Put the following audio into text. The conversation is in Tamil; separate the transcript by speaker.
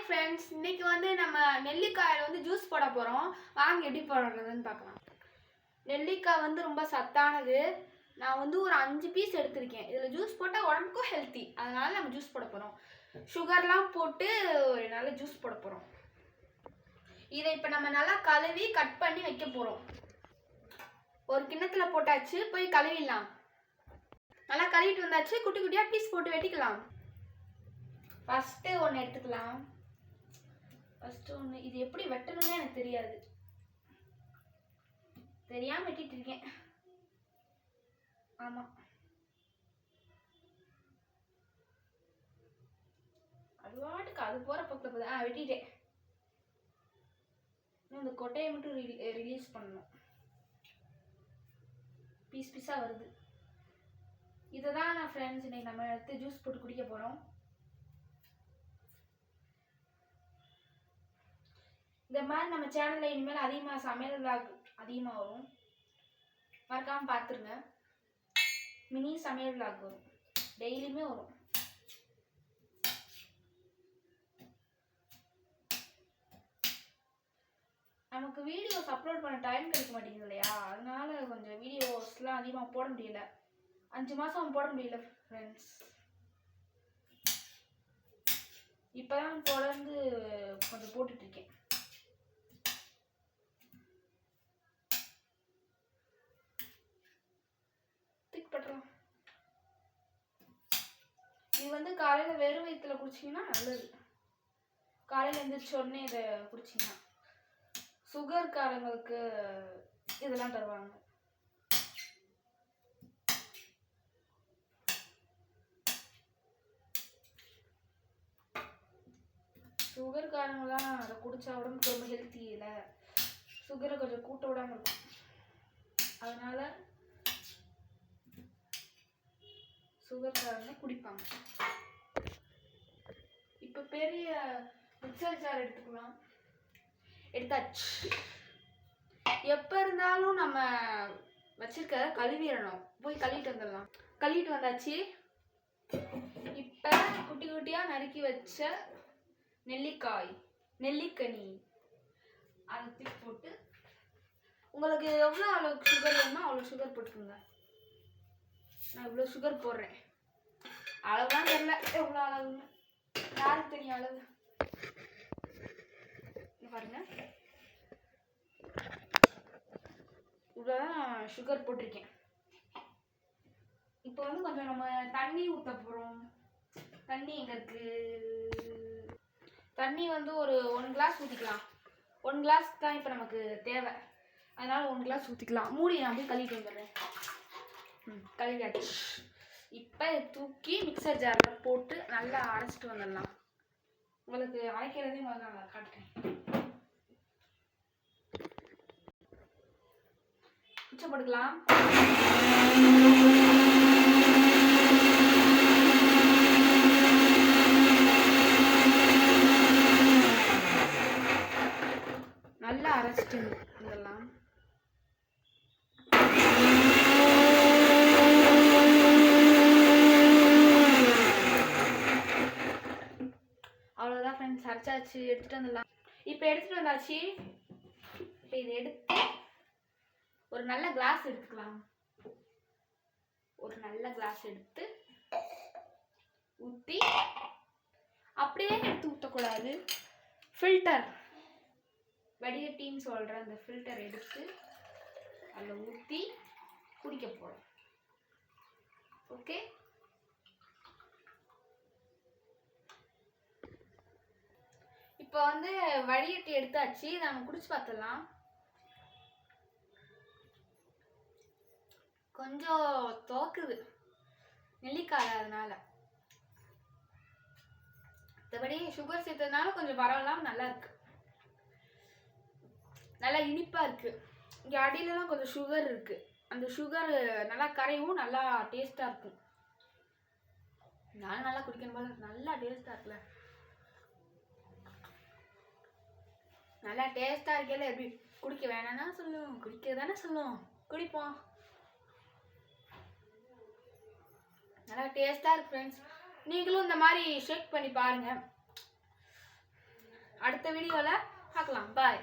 Speaker 1: ஃப்ரெண்ட்ஸ், இன்னைக்கு வந்து நம்ம நெல்லிக்காயில வந்து ஜூஸ் போட போறோம். வாங்க எப்படி போடுறதுன்னு பார்க்கலாம். நெல்லிக்காய் வந்து ரொம்ப சத்தானது. நான் வந்து ஒரு 5 பீஸ் எடுத்திருக்கேன். இதில் ஜூஸ் போட்டால் உடம்புக்கும் ஹெல்த்தி. அதனால நம்ம ஜூஸ் போட போகிறோம். சுகர்லாம் போட்டு ஒரு நல்ல ஜூஸ் போட போகிறோம். இதை இப்போ நம்ம நல்லா கழுவி கட் பண்ணி வைக்க போகிறோம். ஒரு கிண்ணத்தில் போட்டாச்சு, போய் கழுவிடலாம். நல்லா கழுவிட்டு வந்தாச்சு, குட்டி குட்டியாக பீஸ் போட்டு வெட்டிக்கலாம். ஃபஸ்ட்டு ஒன்று எடுத்துக்கலாம். ஃபஸ்ட்டு ஒன்று, இது எப்படி வெட்டணும்னு எனக்கு தெரியாது, தெரியாமல் வெட்டிட்டு இருக்கேன். ஆமாம், அது வாட்டுக்கு அது போகிற பக்கம் போகுது. வெட்டிட்டேன். இந்த கொட்டையை மட்டும் ரிலீஸ் பண்ணணும். பீஸ் பீஸாக வருது. இதை தான் நான் ஃப்ரெண்ட்ஸ் இன்னைக்கு நம்ம எடுத்து ஜூஸ் போட்டு குடிக்க போகிறோம். இந்த மாதிரி நம்ம சேனலில் இனிமேல் அதிகமாக சமையல் விளாக் அதிகமாக வரும். மறக்காமல் பார்த்துருங்க. மினி சமையல் விளாக் வரும், டெய்லியுமே வரும். நமக்கு வீடியோஸ் அப்லோட் பண்ண டைம் கிடைக்க மாட்டேங்குது இல்லையா, அதனால கொஞ்சம் வீடியோஸ்லாம் அதிகமாக போட முடியல. 5 மாதம் போட முடியல ஃப்ரெண்ட்ஸ். இப்போ தான் தொடர்ந்து கொஞ்சம் போட்டுட்ருக்கேன். இது வந்து காலையில் வெறும் வயிற்றுல குடிச்சிங்கன்னா நல்லது. காலையில் எழுந்திரிச்ச உடனே இதை குடிச்சிங்கன்னா சுகர்காரங்களுக்கு இதெல்லாம் தருவாங்க. சுகர்காரங்களாம் அதை குடிச்சா உடம்புக்கு ரொம்ப ஹெல்த்தி இல்லை, சுகரை கொஞ்சம் கூட்ட விடாமல் இருக்கும். அதனால சுகர்காரங்க குடிப்பாங்க. இப்போ பெரிய மிக்சர் ஜார் எடுத்துக்கலாம். எடுத்தாச்சு. எப்போ இருந்தாலும் நம்ம வச்சிருக்க கழுவிடணும். போய் கழுவிட்டு வந்துடலாம். கழுவிட்டு வந்தாச்சு. இப்போ குட்டி குட்டியாக நறுக்கி வச்ச நெல்லிக்காய், நெல்லிக்கனி அதை தூக்கி போட்டு, உங்களுக்கு எவ்வளோ அளவுக்கு சுகர் வேணுமோ அவ்வளோ சுகர் போட்டுக்கோங்க. நான் இவ்வளோ சுகர் போடுறேன். அளவுதான் தெரியல எவ்வளோ அளவுன்னு, யாருக்கு தெரியும் அளவு. பாருங்க, இவ்வளோதான் சுகர் போட்டிருக்கேன். இப்போ வந்து கொஞ்சம் நம்ம தண்ணி ஊற்ற போகிறோம். தண்ணி எங்கே இருக்கு? தண்ணி வந்து ஒரு 1 கிளாஸ் ஊற்றிக்கலாம். 1 கிளாஸ் தான் இப்போ நமக்கு தேவை, அதனால 1 கிளாஸ் ஊற்றிக்கலாம். மூடி நான் போய் கழுவிட்டு வந்துடுறேன். கழுவியாச்சு. இப்போ தூக்கி மிக்சர் ஜாரில் போட்டு நல்லா அரைச்சிட்டு வந்துடலாம். உங்களுக்கு அரைக்கிறதே முதல்ல நான் காட்டுறேன். மிச்சப்படுத்தலாம். நல்லா அரைச்சிட்டு வந்துடலாம். அவ்வளோதான் ஃப்ரெண்ட்ஸ், அரைச்சாச்சு. எடுத்துகிட்டு வந்துடலாம். இப்போ எடுத்துகிட்டு வந்தாச்சு. இப்போ இதை எடுத்து ஒரு நல்ல கிளாஸ் எடுத்துக்கலாம். ஒரு நல்ல கிளாஸ் எடுத்து ஊற்றி, அப்படியே எடுத்து ஊற்றக்கூடாது, ஃபில்டர் வடிகட்டின்னு சொல்கிற அந்த ஃபில்டர் எடுத்து அதில் ஊற்றி குடிக்க போகிறோம். ஓகே, இப்போ வந்து வடிகட்டி எடுத்தாச்சு. நம்ம குடிச்சு பார்த்துடலாம். கொஞ்சம் தோக்குது நெல்லிக்காய், அதனால மற்றபடி சுகர் சேர்த்ததுனால கொஞ்சம் பரவாயில்லாம நல்லா இருக்கு. நல்லா இனிப்பா இருக்கு. இங்கே அடியிலலாம் கொஞ்சம் சுகர் இருக்கு. அந்த சுகர் நல்லா கரையும், நல்லா டேஸ்டா இருக்கும். நானும் நல்லா குடிக்கணும் போல. நல்லா டேஸ்டா இருக்குல்ல, நல்லா டேஸ்டா இருக்கல. எப்படி குடிக்க வேணாம்னா சொல்லுவோம், குடிக்க தானே சொல்லுவோம், குடிப்போம். நல்லா டேஸ்டா இருக்கு ஃப்ரெண்ட்ஸ். நீங்களும் இந்த மாதிரி ஷேக் பண்ணி பாருங்க. அடுத்த வீடியோவில் பார்க்கலாம். பாய்.